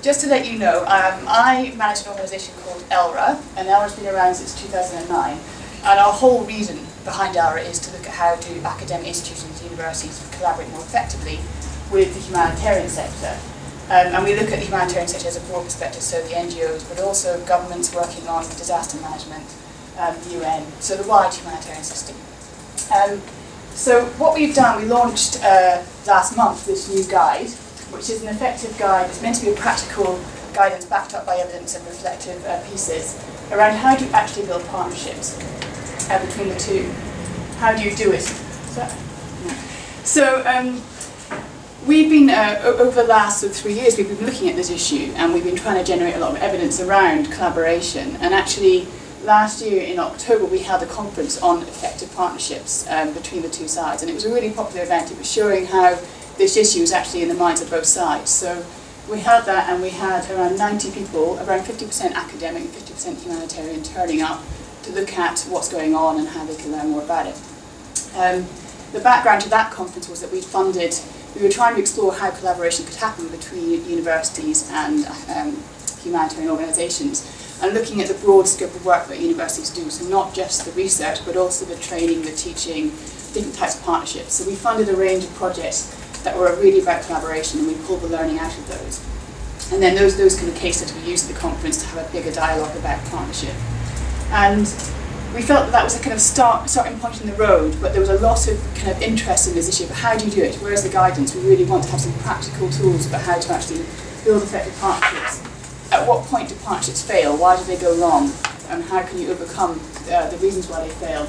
just to let you know, I manage an organisation called ELRHA, and ELRHA's been around since 2009. And our whole reason behind ELRHA is to look at how do academic institutions and universities collaborate more effectively with the humanitarian sector. And we look at the humanitarian sector as a broad perspective, so the NGOs, but also governments working on disaster management, the UN, so the wide humanitarian system. So what we've done, we launched last month this new guide, which is an effective guide. It's meant to be a practical guidance backed up by evidence and reflective pieces around how do you actually build partnerships between the two. How do you do it? So we've been, over the last 3 years, we've been looking at this issue, and we've been trying to generate a lot of evidence around collaboration. And actually, last year in October, we held a conference on effective partnerships between the two sides, and it was a really popular event. It was showing how this issue is actually in the minds of both sides. So we held that, and we had around 90 people, around 50% academic and 50% humanitarian, turning up to look at what's going on and how they can learn more about it. The background to that conference was that we were trying to explore how collaboration could happen between universities and humanitarian organisations, and looking at the broad scope of work that universities do, so not just the research, but also the training, the teaching, different types of partnerships. So we funded a range of projects that were really about collaboration, and we pulled the learning out of those. And then those kind of case studies we used at the conference to have a bigger dialogue about partnership. And we felt that that was a kind of starting point in the road, but there was a lot of kind of interest in this issue. But how do you do it? Where's the guidance? We really want to have some practical tools about how to actually build effective partnerships. At what point do partnerships fail? Why do they go wrong? And how can you overcome the reasons why they fail?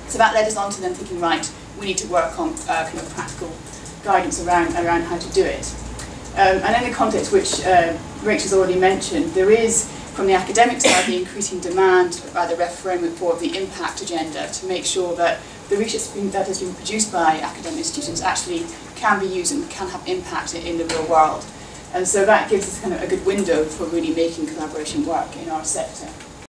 So that led us on to then thinking, right, we need to work on kind of practical guidance around how to do it. And in the context which Rachel's already mentioned, there is, from the academic side, the increasing demand by the REF framework for the impact agenda to make sure that the research that has been produced by academic institutions actually can be used and can have impact in the real world. And so that gives us kind of a good window for really making collaboration work in our sector.